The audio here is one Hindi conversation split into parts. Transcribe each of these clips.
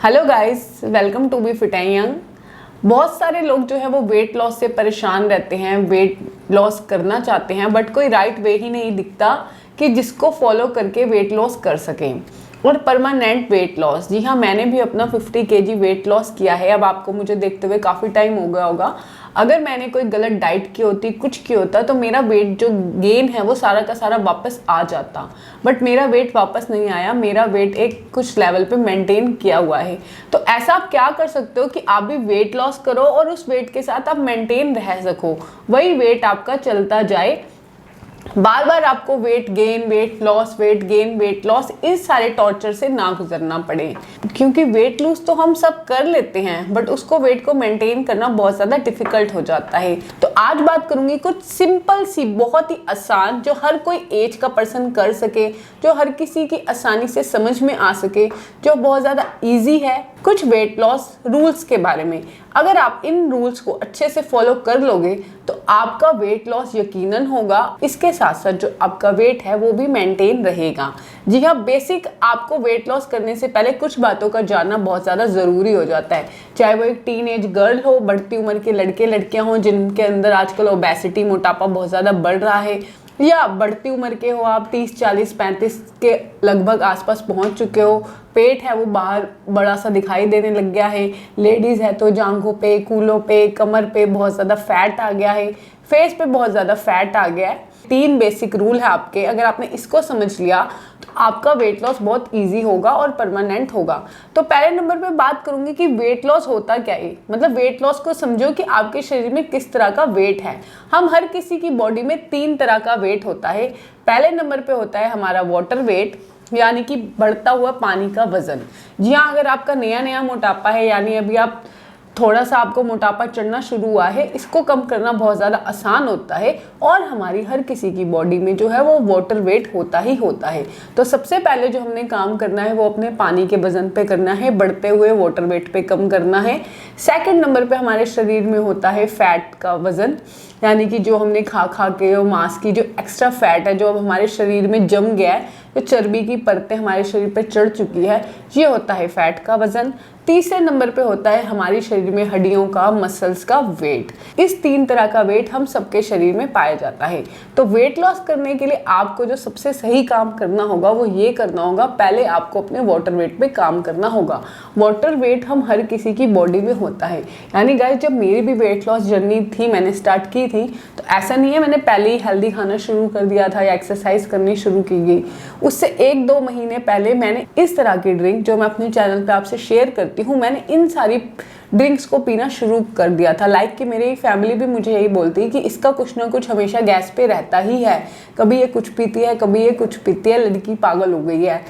Hello guys, welcome to be fit and young. बहुत सारे लोग जो है वो वेट लॉस से परेशान रहते हैं, वेट लॉस करना चाहते हैं, बट कोई राइट वे ही नहीं दिखता कि जिसको फॉलो करके वेट लॉस कर सकें और परमानेंट वेट लॉस। जी हाँ, मैंने भी अपना 50 केजी वेट लॉस किया है। अब आपको मुझे देखते हुए काफ़ी टाइम हो गया होगा। अगर मैंने कोई गलत डाइट की होती, कुछ की होता, तो मेरा वेट जो गेन है वो सारा का सारा वापस आ जाता। बट मेरा वेट वापस नहीं आया, मेरा वेट एक कुछ लेवल पे मेंटेन किया हुआ है। तो ऐसा आप क्या कर सकते हो कि आप भी वेट लॉस करो और उस वेट के साथ आप मेंटेन रह सको, वही वेट आपका चलता जाए। बार बार आपको weight gain, weight loss, weight gain, weight loss, इस सारे टॉर्चर से ना गुजरना पड़े। क्योंकि वेट लूज तो हम सब कर लेते हैं, बट उसको वेट को मेंटेन करना बहुत ज़्यादा डिफिकल्ट हो जाता है। तो आज बात करूंगी कुछ सिंपल सी, बहुत ही आसान, जो हर कोई एज का पर्सन कर सके, जो हर किसी की आसानी से समझ में आ सके, जो बहुत ज़्यादा ईजी है, कुछ वेट लॉस रूल्स के बारे में। अगर आप इन रूल्स को अच्छे से फॉलो कर लोगे तो आपका वेट लॉस यकीनन होगा। इसके साथ साथ जो आपका वेट है वो भी मेंटेन रहेगा। जी हाँ, बेसिक आपको वेट लॉस करने से पहले कुछ बातों का जानना बहुत ज़्यादा ज़रूरी हो जाता है। चाहे वो एक टीन एज गर्ल हो, बढ़ती उम्र के लड़के लड़कियां हों जिनके अंदर आजकल ओबेसिटी, मोटापा बहुत ज़्यादा बढ़ रहा है, या बढ़ती उम्र के हो आप 30, 40, 35 के लगभग आसपास पहुंच चुके हो, पेट है वो बाहर बड़ा सा दिखाई देने लग गया है, लेडीज़ है तो जांघों पे, कूलों पे, कमर पे बहुत ज़्यादा फैट आ गया है, फेस पे बहुत ज़्यादा फैट आ गया है। 3 बेसिक रूल है आपके, अगर आपने इसको समझ लिया तो आपका वेट लॉस बहुत इजी होगा और परमानेंट होगा। तो पहले नंबर पे बात करूंगी कि वेट लॉस होता क्या है। मतलब वेट लॉस को समझो कि आपके शरीर में किस तरह का वेट है। हम हर किसी की बॉडी में 3 तरह का वेट होता है। पहले नंबर पे होता है हमारा वाटर वेट, यानी कि बढ़ता हुआ पानी का वजन। जी हाँ, अगर आपका नया नया मोटापा है, यानी अभी आप थोड़ा सा आपको मोटापा चढ़ना शुरू हुआ है, इसको कम करना बहुत ज़्यादा आसान होता है और हमारी हर किसी की बॉडी में जो है वो वाटर वेट होता ही होता है। तो सबसे पहले जो हमने काम करना है वो अपने पानी के वजन पे करना है, बढ़ते हुए वाटर वेट पे कम करना है। सेकंड नंबर पे हमारे शरीर में होता है फैट का वजन, यानी कि जो हमने खा खा के और मांस की जो एक्स्ट्रा फैट है जो अब हमारे शरीर में जम गया है, जो चर्बी की परतें हमारे शरीर पर चढ़ चुकी है, ये होता है फैट का वजन। तीसरे नंबर पे होता है हमारी शरीर में हड्डियों का, मसल्स का वेट। इस 3 तरह का वेट हम सबके शरीर में पाया जाता है। तो वेट लॉस करने के लिए आपको जो सबसे सही काम करना होगा वो ये करना होगा, पहले आपको अपने वाटर वेट पे काम करना होगा। वाटर वेट हम हर किसी की बॉडी में होता है। यानी गाइस, जब मेरी भी वेट लॉस जर्नी थी, मैंने स्टार्ट की थी, तो ऐसा नहीं है मैंने पहले ही हेल्दी खाना शुरू कर दिया था या एक्सरसाइज करनी शुरू की गई। उससे 1-2 महीने पहले मैंने इस तरह की ड्रिंक, जो मैं अपने चैनल पे आपसे शेयर करती हूँ, मैंने इन सारी ड्रिंक्स को पीना शुरू कर दिया था। लाइक कि मेरी फैमिली भी मुझे यही बोलती है कि इसका कुछ ना कुछ हमेशा गैस पे रहता ही है, कभी ये कुछ पीती है, कभी ये कुछ पीती है, लड़की पागल हो गई है,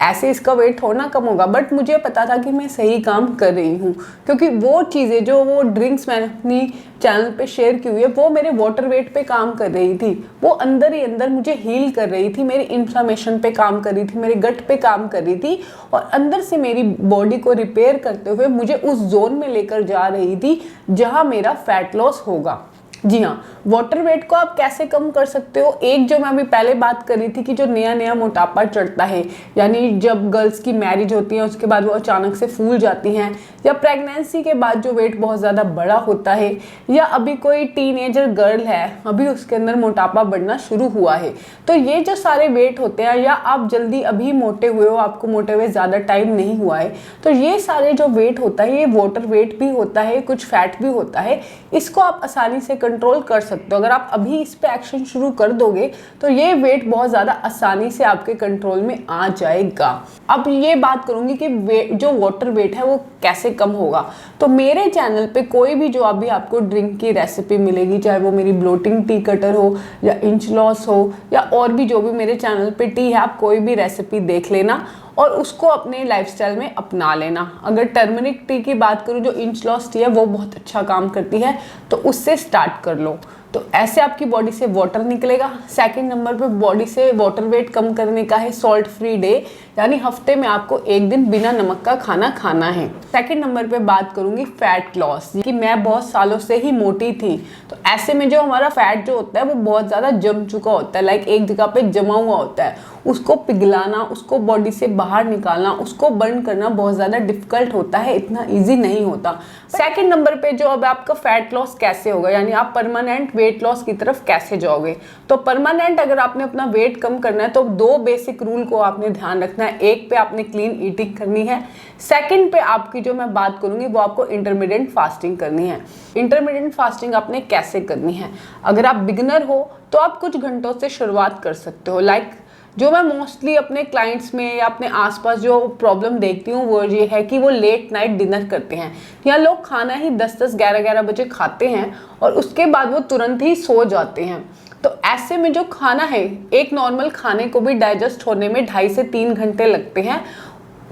ऐसे इसका वेट थोड़ा कम होगा। बट मुझे पता था कि मैं सही काम कर रही हूँ, क्योंकि वो चीज़ें, जो वो ड्रिंक्स मैंने अपनी चैनल पे शेयर की हुई है, वो मेरे वाटर वेट पे काम कर रही थी। वो अंदर ही अंदर मुझे हील कर रही थी, मेरी इन्फ्लामेशन पे काम कर रही थी, मेरे गट पे काम कर रही थी, और अंदर से मेरी बॉडी को रिपेयर करते हुए मुझे उस जोन में लेकर जा रही थी जहाँ मेरा फैट लॉस होगा। जी हाँ, वाटर वेट को आप कैसे कम कर सकते हो? एक जो मैं अभी पहले बात कर रही थी कि जो नया नया मोटापा चढ़ता है, यानी जब गर्ल्स की मैरिज होती है उसके बाद वो अचानक से फूल जाती हैं, या प्रेगनेंसी के बाद जो वेट बहुत ज़्यादा बड़ा होता है, या अभी कोई टीनेजर गर्ल है, अभी उसके अंदर मोटापा बढ़ना शुरू हुआ है, तो ये जो सारे वेट होते हैं, या आप जल्दी अभी मोटे हुए हो, आपको मोटे हुए ज़्यादा टाइम नहीं हुआ है, तो ये सारे जो वेट होता है, ये वाटर वेट भी होता है, कुछ फैट भी होता है। इसको आप आसानी से कंट्रोल कर सकते हो। अगर आप अभी इस पे एक्शन शुरू कर दोगे तो ये वेट बहुत ज़्यादा आसानी से आपके कंट्रोल में आ जाएगा। अब ये बात करूंगी कि जो वाटर वेट है वो कैसे कम होगा। तो मेरे चैनल पे कोई भी जो अभी आपको ड्रिंक की रेसिपी मिलेगी, चाहे वो मेरी ब्लोटिंग टी कटर हो, या इंच लॉस हो, या और भी जो भी मेरे चैनल पे टी है, आप कोई भी रेसिपी देख लेना और उसको अपने लाइफस्टाइल में अपना लेना। अगर टर्मरिक टी की बात करूँ, जो इंच लॉस टी है, वो बहुत अच्छा काम करती है, तो उससे स्टार्ट कर लो। तो ऐसे आपकी बॉडी से वाटर निकलेगा। सेकंड नंबर पे बॉडी से वाटर वेट कम करने का है सॉल्ट फ्री डे, यानी हफ्ते में आपको एक दिन बिना नमक का खाना खाना है। सेकंड नंबर पे बात करूंगी फैट लॉस की। मैं बहुत सालों से ही मोटी थी, तो ऐसे में जो हमारा फैट जो होता है वो बहुत ज़्यादा जम चुका होता है, लाइक एक जगह पे जमा हुआ होता है। उसको पिघलाना, उसको बॉडी से बाहर निकालना, उसको बर्न करना बहुत ज़्यादा डिफिकल्ट होता है, इतना ईजी नहीं होता। सेकंड नंबर पे जो अब आपका फैट लॉस कैसे होगा, यानी आप परमानेंट वेट लॉस की तरफ कैसे जाओगे। तो परमानेंट अगर आपने अपना वेट कम करना है तो 2 बेसिक रूल को आपने ध्यान रखना है। एक पे आपने क्लीन ईटिंग करनी है, सेकंड पे आपकी जो मैं बात करूंगी वो आपको इंटरमीडिएट फास्टिंग करनी है। इंटरमीडिएट फास्टिंग आपने कैसे करनी है, अगर आप बिगिनर हो तो आप कुछ घंटों से शुरुआत कर सकते हो। लाइक जो मैं मोस्टली अपने क्लाइंट्स में या अपने आसपास जो प्रॉब्लम देखती हूँ वो ये है कि वो लेट नाइट डिनर करते हैं, या लोग खाना ही 10-10, 11-11 बजे खाते हैं और उसके बाद वो तुरंत ही सो जाते हैं। तो ऐसे में जो खाना है, एक नॉर्मल खाने को भी डाइजेस्ट होने में 2.5 से 3 घंटे लगते हैं,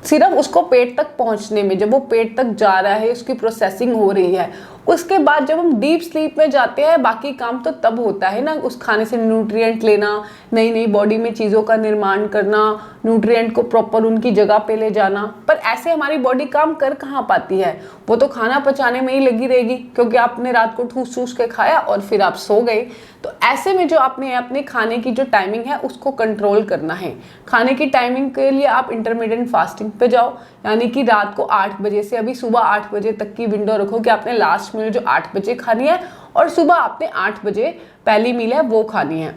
सिर्फ उसको पेट तक पहुंचने में। जब वो पेट तक जा रहा है, उसकी प्रोसेसिंग हो रही है, उसके बाद जब हम डीप स्लीप में जाते हैं बाकी काम तो तब होता है ना, उस खाने से न्यूट्रिएंट लेना, नई नई बॉडी में चीज़ों का निर्माण करना, न्यूट्रिएंट को प्रॉपर उनकी जगह पे ले जाना। पर ऐसे हमारी बॉडी काम कर कहाँ पाती है, वो तो खाना पचाने में ही लगी रहेगी, क्योंकि आपने रात को ठूस ठूस के खाया और फिर आप सो गए। तो ऐसे में जो आपने अपने खाने की जो टाइमिंग है उसको कंट्रोल करना है। खाने की टाइमिंग के लिए आप इंटरमीडिएट फास्टिंग पे जाओ, यानी कि रात को 8 बजे से अभी सुबह 8 बजे तक की विंडो रखो कि आपने लास्ट मील जो 8 बजे खानी है और सुबह आपने 8 बजे पहली मील है वो खानी है।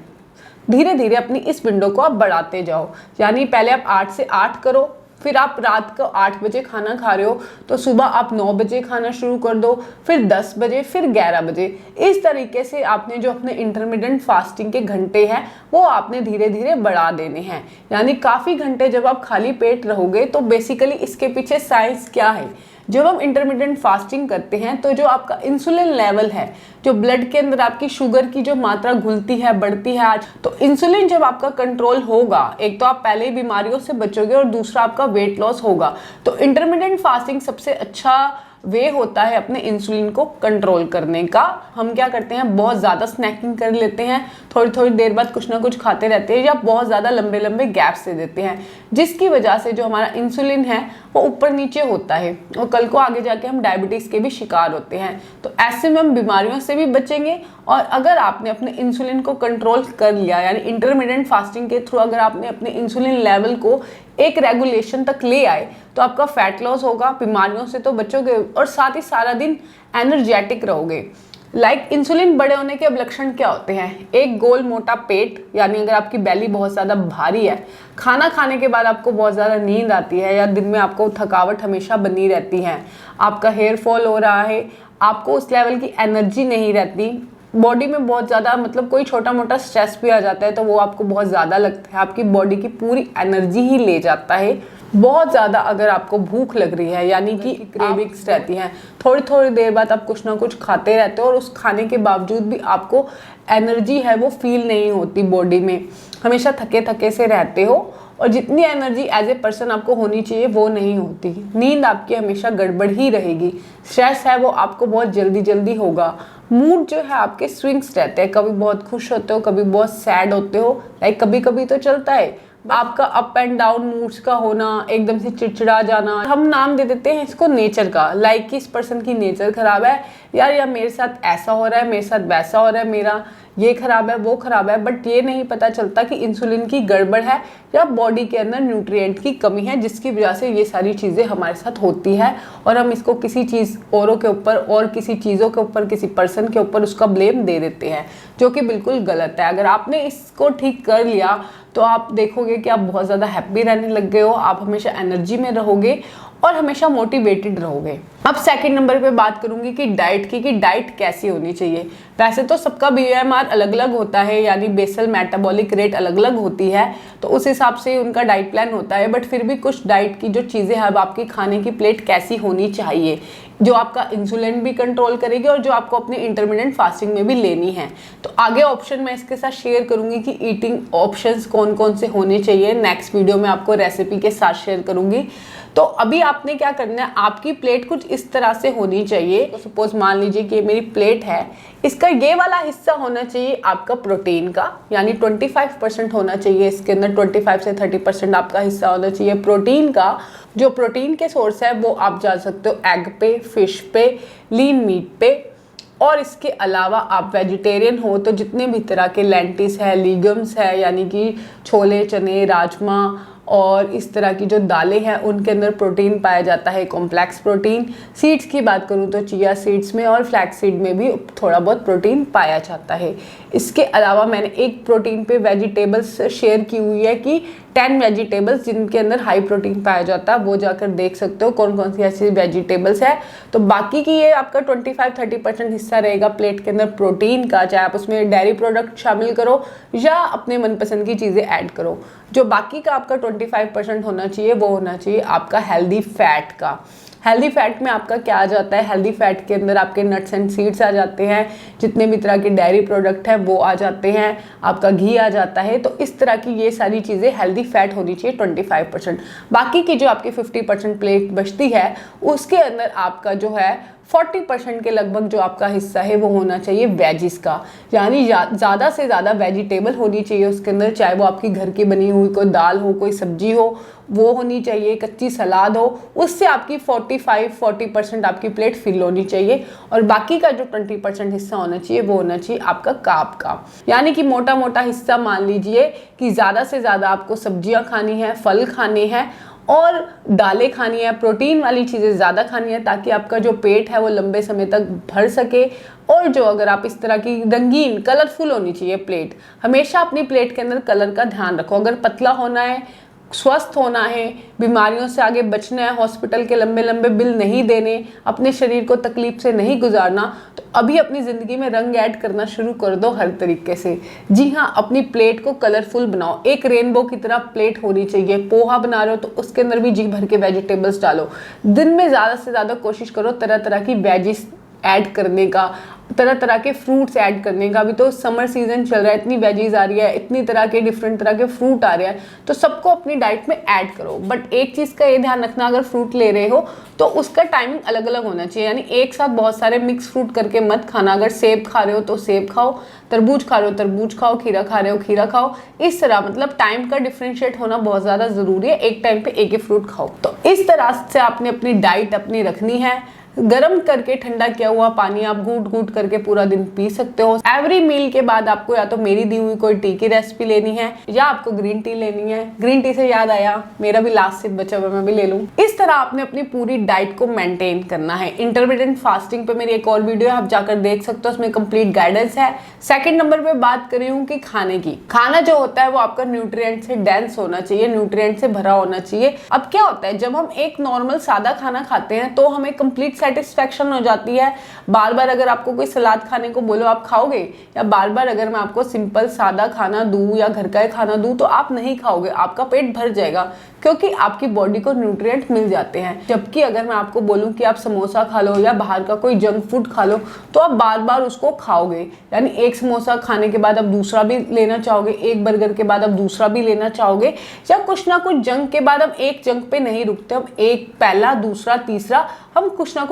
धीरे धीरे अपनी इस विंडो को आप बढ़ाते जाओ, यानी पहले आप 8 से 8 करो, फिर आप रात को 8 बजे खाना खा रहे हो तो सुबह आप 9 बजे खाना शुरू कर दो, फिर 10 बजे, फिर 11 बजे। इस तरीके से आपने जो अपने इंटरमीडिएट फास्टिंग के घंटे हैं वो आपने धीरे धीरे बढ़ा देने हैं। यानी काफ़ी घंटे जब आप खाली पेट रहोगे तो बेसिकली इसके पीछे साइंस क्या है। जब हम इंटरमीडिएट फास्टिंग करते हैं तो जो आपका इंसुलिन लेवल है, जो ब्लड के अंदर आपकी शुगर की जो मात्रा घुलती है, बढ़ती है आज, तो इंसुलिन जब आपका कंट्रोल होगा, एक तो आप पहले ही बीमारियों से बचोगे और दूसरा आपका वेट लॉस होगा। तो इंटरमीडिएट फास्टिंग सबसे अच्छा वे होता है अपने इंसुलिन को कंट्रोल करने का। हम क्या करते हैं, बहुत ज़्यादा स्नैकिंग कर लेते हैं, थोड़ी थोड़ी देर बाद कुछ ना कुछ खाते रहते हैं, या बहुत ज़्यादा लंबे लंबे गैप्स दे देते हैं, जिसकी वजह से जो हमारा इंसुलिन है वो ऊपर नीचे होता है और कल को आगे जाके हम डायबिटीज़ के भी शिकार होते हैं। तो ऐसे में हम बीमारियों से भी बचेंगे। और अगर आपने अपने इंसुलिन को कंट्रोल कर लिया, यानी इंटरमीडिएट फास्टिंग के थ्रू अगर आपने अपने इंसुलिन लेवल को एक रेगुलेशन तक ले आए, तो आपका फैट लॉस होगा, बीमारियों से तो बचोगे और साथ ही सारा दिन एनर्जेटिक रहोगे। लाइक इंसुलिन बढ़े होने के अब लक्षण क्या होते हैं, एक गोल मोटा पेट, यानी अगर आपकी बेली बहुत ज़्यादा भारी है, खाना खाने के बाद आपको बहुत ज़्यादा नींद आती है, या दिन में आपको थकावट हमेशा बनी रहती है, आपका हेयर फॉल हो रहा है, आपको उस लेवल की एनर्जी नहीं रहती, बॉडी में बहुत ज़्यादा मतलब कोई छोटा मोटा स्ट्रेस भी आ जाता है तो वो आपको बहुत ज़्यादा लगता है, आपकी बॉडी की पूरी एनर्जी ही ले जाता है। बहुत ज़्यादा अगर आपको भूख लग रही है, यानी कि क्रेविंग्स रहती हैं, थोड़ी थोड़ी देर बाद आप कुछ ना कुछ खाते रहते हो और उस खाने के बावजूद भी आपको एनर्जी है वो फील नहीं होती बॉडी में, हमेशा थके थके से रहते हो और जितनी एनर्जी एज ए पर्सन आपको होनी चाहिए वो नहीं होती। नींद आपकी हमेशा गड़बड़ ही रहेगी, स्ट्रेस है वो आपको बहुत जल्दी जल्दी होगा, मूड जो है आपके स्विंग्स रहते हैं, कभी बहुत खुश होते हो, कभी बहुत सैड होते हो, लाइक कभी कभी तो चलता है आपका अप एंड डाउन मूड्स का होना, एकदम से चिड़चिड़ा जाना। हम नाम दे देते हैं इसको नेचर का, लाइक कि इस पर्सन की नेचर खराब है यार, या मेरे साथ ऐसा हो रहा है, मेरे साथ वैसा हो रहा है, मेरा ये खराब है वो खराब है। बट ये नहीं पता चलता कि इंसुलिन की गड़बड़ है या बॉडी के अंदर न्यूट्रिएंट की कमी है, जिसकी वजह से ये सारी चीज़ें हमारे साथ होती है और हम इसको किसी चीज़ औरों के ऊपर और किसी चीज़ों के ऊपर, किसी पर्सन के ऊपर उसका ब्लेम दे देते हैं, जो कि बिल्कुल गलत है। अगर आपने इसको ठीक कर लिया तो आप देखोगे कि आप बहुत ज़्यादा हैप्पी रहने लग गए हो, आप हमेशा एनर्जी में रहोगे और हमेशा मोटिवेटेड रहोगे। अब सेकंड नंबर पे बात करूंगी कि डाइट की, कि डाइट कैसी होनी चाहिए। वैसे तो सबका BMR अलग अलग होता है, यानी बेसल मेटाबॉलिक रेट अलग अलग होती है, तो उस हिसाब से उनका डाइट प्लान होता है। बट फिर भी कुछ डाइट की जो चीज़ें हैं, अब आपकी खाने की प्लेट कैसी होनी चाहिए जो आपका इंसुलिन भी कंट्रोल करेगी और जो आपको अपनी इंटरमीडिएट फास्टिंग में भी लेनी है। तो आगे ऑप्शन मैं इसके साथ शेयर करूंगी कि ईटिंग ऑप्शंस कौन कौन से होने चाहिए, नेक्स्ट वीडियो में आपको रेसिपी के साथ शेयर करूंगी। तो अभी आपने क्या करना है, आपकी प्लेट कुछ इस तरह से होनी चाहिए। तो सपोज मान लीजिए कि मेरी प्लेट है, इसका ये वाला हिस्सा होना चाहिए आपका प्रोटीन का, यानी 25% होना चाहिए इसके अंदर, 25 से 30% आपका हिस्सा होना चाहिए प्रोटीन का। जो प्रोटीन के सोर्स है वो आप जा सकते हो एग पे, फिश पे, लीन मीट पे। और इसके अलावा आप वेजिटेरियन हो तो जितने भी तरह के लेंटिस है, लीगम्स है, यानी कि छोले, चने, राजमा और इस तरह की जो दालें हैं उनके अंदर प्रोटीन पाया जाता है, कॉम्प्लेक्स प्रोटीन। सीड्स की बात करूं तो चिया सीड्स में और फ्लैक्स सीड में भी थोड़ा बहुत प्रोटीन पाया जाता है। इसके अलावा मैंने एक प्रोटीन पे वेजिटेबल्स शेयर की हुई है कि 10 वेजिटेबल्स जिनके अंदर हाई प्रोटीन पाया जाता है, वो जाकर देख सकते हो कौन कौन सी ऐसी वेजिटेबल्स है। तो बाकी की ये आपका 25-30% हिस्सा रहेगा प्लेट के अंदर प्रोटीन का, चाहे आप उसमें डेयरी प्रोडक्ट शामिल करो या अपने मनपसंद की चीज़ें ऐड करो। जो बाकी का आपका 25% होना चाहिए वो होना चाहिए आपका हेल्दी फैट का। हेल्दी फैट में आपका क्या आ जाता है, हेल्दी फैट के अंदर आपके नट्स एंड सीड्स आ जाते हैं, जितने भी तरह के डेयरी प्रोडक्ट हैं वो आ जाते हैं, आपका घी आ जाता है। तो इस तरह की ये सारी चीज़ें हेल्दी फैट होनी चाहिए 25%। बाकी की जो आपकी 50% प्लेट बचती है उसके अंदर आपका जो है 40% के लगभग जो आपका हिस्सा है वो होना चाहिए वेजिस का, यानी ज़्यादा से ज़्यादा वेजिटेबल होनी चाहिए उसके अंदर, चाहे वो आपकी घर की बनी हुई कोई दाल हो, कोई सब्जी हो वो होनी चाहिए, कच्ची सलाद हो, उससे आपकी 45-40% आपकी प्लेट फिल होनी चाहिए। और बाकी का जो 20% हिस्सा होना चाहिए वो होना चाहिए आपका कार्ब का, यानी कि मोटा मोटा हिस्सा मान लीजिए कि ज़्यादा से ज़्यादा आपको सब्जियां खानी है, फल खाने हैं और दालें खानी है, प्रोटीन वाली चीज़ें ज़्यादा खानी है, ताकि आपका जो पेट है वो लंबे समय तक भर सके। और जो अगर आप इस तरह की रंगीन कलरफुल होनी चाहिए प्लेट, हमेशा अपनी प्लेट के अंदर कलर का ध्यान रखो। अगर पतला होना है, स्वस्थ होना है, बीमारियों से आगे बचना है, हॉस्पिटल के लंबे लंबे बिल नहीं देने, अपने शरीर को तकलीफ से नहीं गुजारना, तो अभी अपनी ज़िंदगी में रंग ऐड करना शुरू कर दो हर तरीके से। जी हाँ, अपनी प्लेट को कलरफुल बनाओ, एक रेनबो की तरह प्लेट होनी चाहिए। पोहा बना रहे हो तो उसके अंदर भी जी भर के वेजिटेबल्स डालो। दिन में ज़्यादा से ज़्यादा कोशिश करो तरह तरह की वेजिस ऐड करने का, तरह तरह के फ्रूट्स ऐड करने का। अभी तो समर सीजन चल रहा है, इतनी वेजीज आ रही है, इतनी तरह के डिफरेंट तरह के फ्रूट आ रहे हैं, तो सबको अपनी डाइट में ऐड करो। बट एक चीज़ का ये ध्यान रखना, अगर फ्रूट ले रहे हो तो उसका टाइमिंग अलग अलग होना चाहिए, यानी एक साथ बहुत सारे मिक्स फ्रूट करके मत खाना। अगर सेब खा रहे हो तो सेब खाओ, तरबूज खा रहे हो तरबूज खाओ, खीरा खा रहे हो खीरा खाओ। इस तरह मतलब टाइम का डिफ्रेंशिएट होना बहुत ज़्यादा ज़रूरी है, एक टाइम पे एक ही फ्रूट खाओ। तो इस तरह से आपने अपनी डाइट अपनी रखनी है। गर्म करके ठंडा किया हुआ पानी आप घूट घूट करके पूरा दिन पी सकते हो। एवरी मील के बाद आपको या तो मेरी दी हुई कोई टी की रेसिपी लेनी है या आपको ग्रीन टी लेनी है। ग्रीन टी से याद आया, मेरा भी लास्ट सिप बचा हुआ, मैं भी ले लूं। इस तरह आपने अपनी पूरी डाइट को मेंटेन करना है। इंटरमिटेंट फास्टिंग पे मेरी एक और वीडियो है, आप जाकर देख सकते हो, उसमें कंप्लीट गाइडेंस है। सेकंड नंबर पे बात कर रही हूँ कि खाने की। खाना जो होता है वो आपका न्यूट्रिएंट से डेंस होना चाहिए, न्यूट्रिएंट से भरा होना चाहिए। अब क्या होता है, जब हम एक नॉर्मल सादा खाना खाते हैं तो हमें कंप्लीट सेटिस्फैक्शन हो जाती है। बार बार अगर आपको कोई सलाद खाने को बोलो आप खाओगे, या बार बार अगर मैं आपको सिंपल सादा खाना दूं या घर का खाना दूं तो आप नहीं खाओगे, आपका पेट भर जाएगा क्योंकि आपकी बॉडी को न्यूट्रिएंट मिल जाते हैं। जबकि अगर मैं आपको बोलूं कि आप समोसा खा लो या बाहर का कोई जंक फूड खा लो तो आप बार बार उसको खाओगे, यानी एक समोसा खाने के बाद आप दूसरा भी लेना चाहोगे, एक बर्गर के बाद आप दूसरा भी लेना चाहोगे, या कुछ ना कुछ जंक के बाद हम एक जंक पे नहीं रुकते, हम एक पहला दूसरा तीसरा हम कुछ ना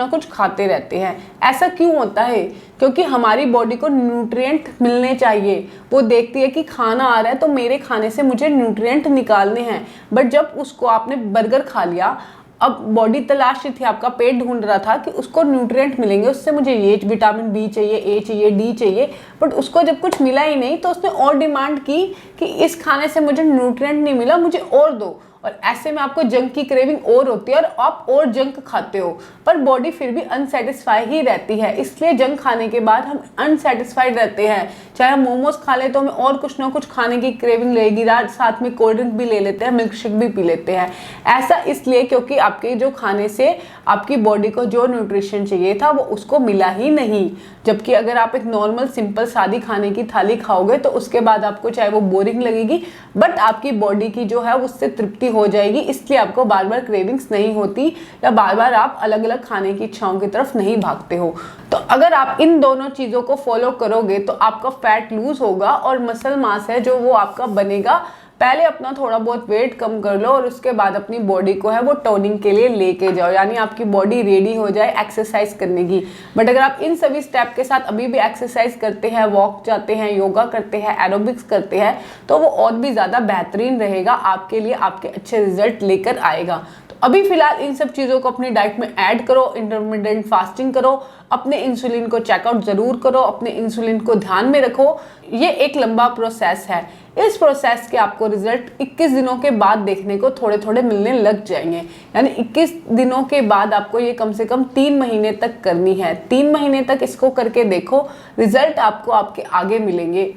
कुछ खाते रहते हैं। ऐसा क्यों होता है? क्योंकि हमारी बॉडी को न्यूट्रिएंट मिलने चाहिए। वो देखती है कि खाना आ रहा है तो मेरे खाने से मुझे न्यूट्रिएंट निकालने हैं। बट जब उसको आपने बर्गर खा लिया, अब बॉडी तलाश थी, आपका पेट ढूंढ रहा था कि उसको न्यूट्रिएंट मिलेंगे, उससे मुझे ये विटामिन बी चाहिए, ए चाहिए, डी चाहिए, बट उसको जब कुछ मिला ही नहीं तो उसने और डिमांड की कि इस खाने से मुझे न्यूट्रिएंट नहीं मिला, मुझे और दो। और ऐसे में आपको जंक की क्रेविंग और होती है और आप और जंक खाते हो, पर बॉडी फिर भी अनसेटिस्फाई ही रहती है। इसलिए जंक खाने के बाद हम अनसेटिस्फाइड रहते हैं। चाहे हम मोमोज खा ले तो हमें और कुछ ना कुछ खाने की क्रेविंग लगेगी, रात साथ में कोल्ड ड्रिंक भी ले लेते हैं, मिल्क शेक भी पी लेते हैं। ऐसा इसलिए क्योंकि आपके जो खाने से आपकी बॉडी को जो न्यूट्रिशन चाहिए था वो उसको मिला ही नहीं। जबकि अगर आप एक नॉर्मल सिंपल सादी खाने की थाली खाओगे तो उसके बाद आपको चाहे वो बोरिंग लगेगी, बट आपकी बॉडी की जो है उससे तृप्ति हो जाएगी, इसलिए आपको बार बार क्रेविंग्स नहीं होती या बार बार आप अलग अलग खाने की इच्छाओं की तरफ नहीं भागते हो। तो अगर आप इन दोनों चीज़ों को फॉलो करोगे तो आपका फैट लूज होगा और मसल मास है जो वो आपका बनेगा पहले अपना थोड़ा बहुत वेट कम कर लो और उसके बाद अपनी बॉडी को है वो टोनिंग के लिए लेके जाओ, यानी आपकी बॉडी रेडी हो जाए एक्सरसाइज करने की। बट अगर आप इन सभी स्टेप के साथ अभी भी एक्सरसाइज करते हैं, वॉक जाते हैं, योगा करते हैं, एरोबिक्स करते हैं, तो वो और भी ज़्यादा बेहतरीन रहेगा आपके लिए, आपके अच्छे रिजल्ट लेकर आएगा। तो अभी फिलहाल इन सब चीज़ों को अपनी डाइट में ऐड करो, इंटरमिटेंट फास्टिंग करो, अपने इंसुलिन को चेकआउट ज़रूर करो, अपने इंसुलिन को ध्यान में रखो। ये एक लंबा प्रोसेस है, इस प्रोसेस के आपको रिजल्ट 21 दिनों के बाद देखने को थोड़े थोड़े मिलने लग जाएंगे। यानी 21 दिनों के बाद आपको ये कम से कम 3 महीने तक करनी है। 3 महीने तक इसको करके देखो, रिजल्ट आपको आपके आगे मिलेंगे।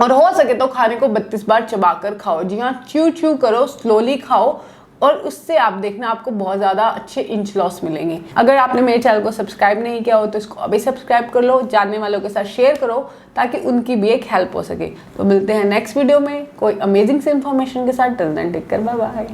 और हो सके तो खाने को 32 बार चबाकर खाओ। जी हाँ, च्यू च्यू करो, स्लोली खाओ, और उससे आप देखना आपको बहुत ज़्यादा अच्छे इंच लॉस मिलेंगे। अगर आपने मेरे चैनल को सब्सक्राइब नहीं किया हो तो इसको अभी सब्सक्राइब कर लो, जानने वालों के साथ शेयर करो ताकि उनकी भी एक हेल्प हो सके। तो मिलते हैं नेक्स्ट वीडियो में कोई अमेजिंग से इन्फॉर्मेशन के साथ। Till then take care, bye bye.